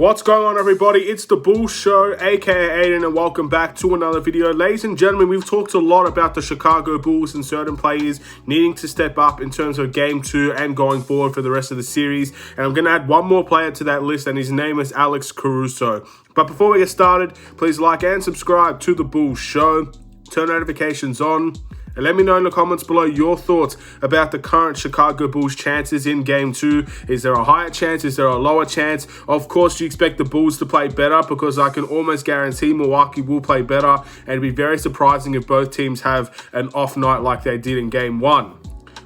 What's going on, everybody? It's the Bulls Show, aka Aiden, and welcome back to another video. Ladies and gentlemen, we've talked a lot about the Chicago Bulls and certain players needing to step up in terms of Game 2 and going forward for the rest of the series. And I'm going to add one more player to that list, and his name is Alex Caruso. But before we get started, please like and subscribe to the Bulls Show. Turn notifications on. And let me know in the comments below your thoughts about the current Chicago Bulls chances in Game 2. Is there a higher chance? Is there a lower chance? Of course, you expect the Bulls to play better because I can almost guarantee Milwaukee will play better. And it'd be very surprising if both teams have an off night like they did in Game 1.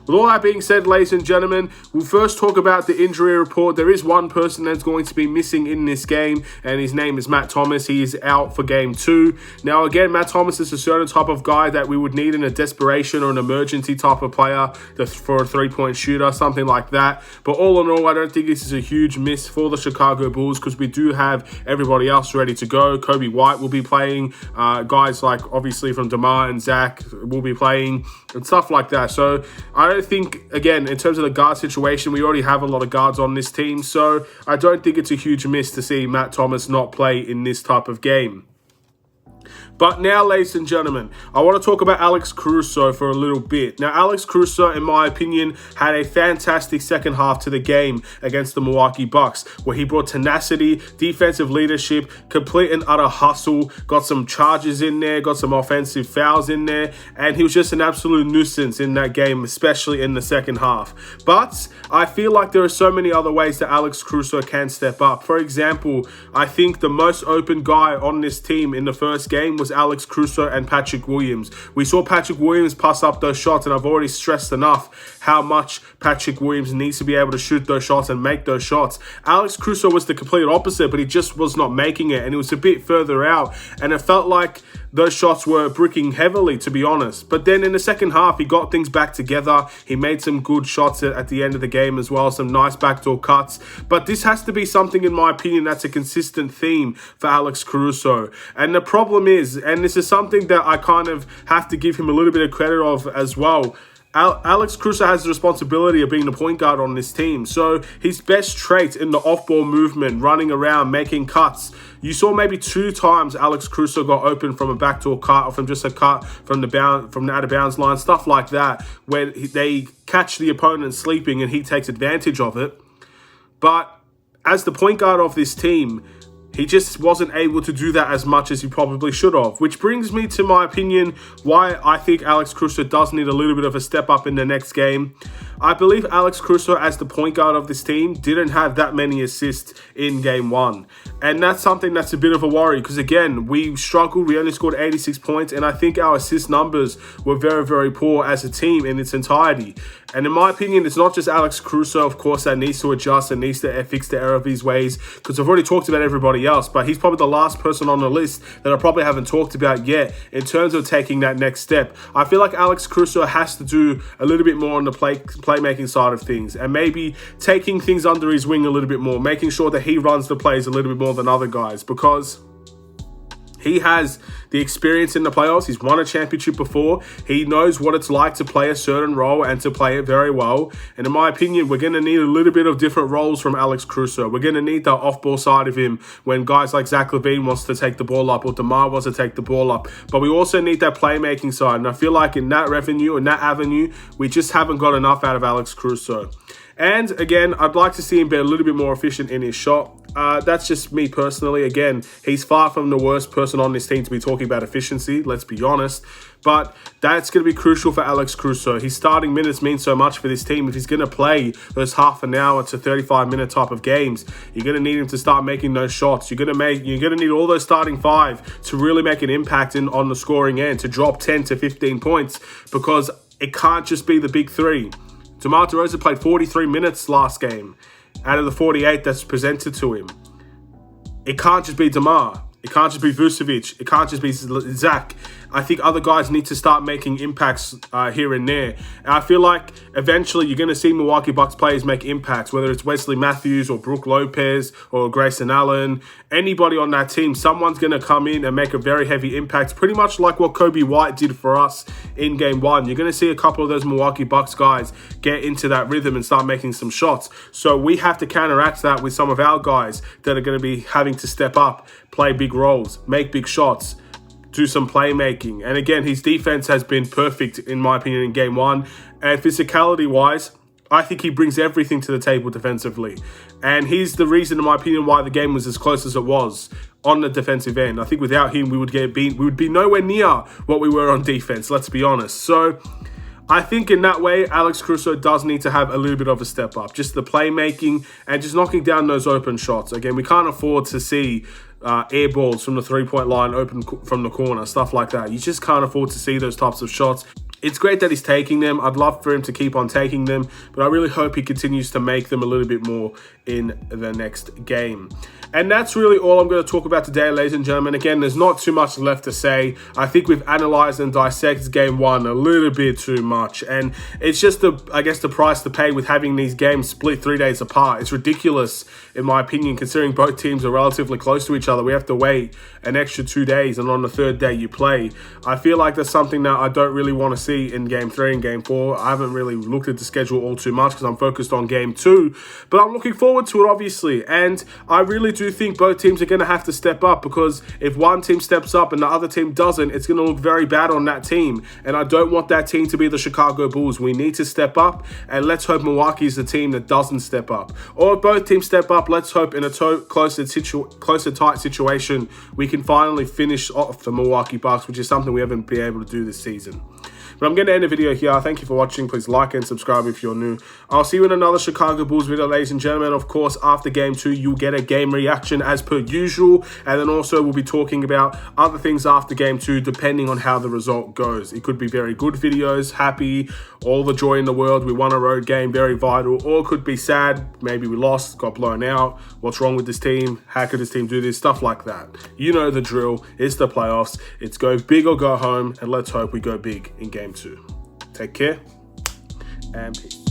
With all that being said, ladies and gentlemen, we'll first talk about the injury report. There is one person that's going to be missing in this game, and his name is Matt Thomas. He is out for Game 2. Now, again, Matt Thomas is a certain type of guy that we would need in a desperation or an emergency type of player for a three-point shooter, something like that. But all in all, I don't think this is a huge miss for the Chicago Bulls because we do have everybody else ready to go. Coby White will be playing. Guys like, obviously, from DeMar and Zach will be playing and stuff like that. So, I don't think, again, in terms of the guard situation, we already have a lot of guards on this team, so I don't think it's a huge miss to see Matt Thomas not play in this type of game. But now, ladies and gentlemen, I want to talk about Alex Caruso for a little bit. Now, Alex Caruso, in my opinion, had a fantastic second half to the game against the Milwaukee Bucks, where he brought tenacity, defensive leadership, complete and utter hustle, got some charges in there, got some offensive fouls in there, and he was just an absolute nuisance in that game, especially in the second half. But I feel like there are so many other ways that Alex Caruso can step up. For example, I think the most open guy on this team in the first game was Alex Caruso and Patrick Williams. We saw Patrick Williams pass up those shots, and I've already stressed enough how much Patrick Williams needs to be able to shoot those shots and make those shots. Alex Caruso was the complete opposite, but he just was not making it, and it was a bit further out, and it felt like those shots were bricking heavily, to be honest. But then in the second half, he got things back together. He made some good shots at the end of the game as well, some nice backdoor cuts. But this has to be something, in my opinion, that's a consistent theme for Alex Caruso. And the problem is, and this is something that I kind of have to give him a little bit of credit of as well, Alex Caruso has the responsibility of being the point guard on this team. So his best traits in the off-ball movement, running around, making cuts. You saw maybe 2 times Alex Caruso got open from a backdoor cut or from just a cut from the out-of-bounds line, stuff like that, where they catch the opponent sleeping and he takes advantage of it. But as the point guard of this team, he just wasn't able to do that as much as he probably should have. Which brings me to my opinion why I think Alex Caruso does need a little bit of a step up in the next game. I believe Alex Caruso, as the point guard of this team, didn't have that many assists in Game 1. And that's something that's a bit of a worry because, again, we struggled. We only scored 86 points, and I think our assist numbers were very, very poor as a team in its entirety. And in my opinion, it's not just Alex Caruso, of course, that needs to adjust and needs to fix the error of his ways, because I've already talked about everybody else, but he's probably the last person on the list that I probably haven't talked about yet in terms of taking that next step. I feel like Alex Caruso has to do a little bit more on the playmaking side of things and maybe taking things under his wing a little bit more, making sure that he runs the plays a little bit more than other guys, because he has the experience in the playoffs. He's won a championship before. He knows what it's like to play a certain role and to play it very well. And in my opinion, we're going to need a little bit of different roles from Alex Caruso. We're going to need the off-ball side of him when guys like Zach LaVine wants to take the ball up or DeMar wants to take the ball up. But we also need that playmaking side. And I feel like in that avenue, we just haven't got enough out of Alex Caruso. And again, I'd like to see him be a little bit more efficient in his shot. That's just me personally. Again, he's far from the worst person on this team to be talking about efficiency, let's be honest. But that's going to be crucial for Alex Caruso. His starting minutes mean so much for this team. If he's going to play those half an hour to 35-minute type of games, you're going to need him to start making those shots. You're going to need all those starting 5 to really make an impact on the scoring end, to drop 10 to 15 points, because it can't just be the big 3. DeMar DeRozan played 43 minutes last game out of the 48 that's presented to him. It can't just be DeMar. It can't just be Vucevic. It can't just be Zach. I think other guys need to start making impacts here and there. And I feel like eventually you're going to see Milwaukee Bucks players make impacts, whether it's Wesley Matthews or Brook Lopez or Grayson Allen. Anybody on that team, someone's going to come in and make a very heavy impact, pretty much like what Kobe White did for us in Game 1. You're going to see a couple of those Milwaukee Bucks guys get into that rhythm and start making some shots. So we have to counteract that with some of our guys that are going to be having to step up, play big roles, make big shots, do some playmaking. And again, his defense has been perfect, in my opinion, in Game 1. And physicality-wise, I think he brings everything to the table defensively. And he's the reason, in my opinion, why the game was as close as it was on the defensive end. I think without him, we would be nowhere near what we were on defense, let's be honest. So I think in that way, Alex Caruso does need to have a little bit of a step up. Just the playmaking and just knocking down those open shots. Again, we can't afford to see air balls from the three-point line, open from the corner, stuff like that. You just can't afford to see those types of shots. It's great that he's taking them. I'd love for him to keep on taking them, but I really hope he continues to make them a little bit more in the next game. And that's really all I'm going to talk about today, ladies and gentlemen. Again, there's not too much left to say. I think we've analyzed and dissected Game 1 a little bit too much. And it's just, the price to pay with having these games split 3 days apart. It's ridiculous, in my opinion, considering both teams are relatively close to each other. We have to wait an extra 2 days, and on the third day you play. I feel like that's something that I don't really want to see in Game 3 and Game 4. I haven't really looked at the schedule all too much because I'm focused on Game 2. But I'm looking forward to it, obviously. And I really do think both teams are going to have to step up, because if one team steps up and the other team doesn't, it's going to look very bad on that team. And I don't want that team to be the Chicago Bulls. We need to step up, and let's hope Milwaukee is the team that doesn't step up. Or if both teams step up, let's hope in a closer tight situation, we can finally finish off the Milwaukee Bucks, which is something we haven't been able to do this season. But I'm going to end the video here. Thank you for watching. Please like and subscribe if you're new. I'll see you in another Chicago Bulls video, ladies and gentlemen. Of course, after Game 2, you'll get a game reaction as per usual. And then also we'll be talking about other things after Game 2, depending on how the result goes. It could be very good videos, happy, all the joy in the world, we won a road game, very vital. Or it could be sad, maybe we lost, got blown out. What's wrong with this team? How could this team do this? Stuff like that. You know the drill. It's the playoffs. It's go big or go home. And let's hope we go big in Game 2. Take care and peace.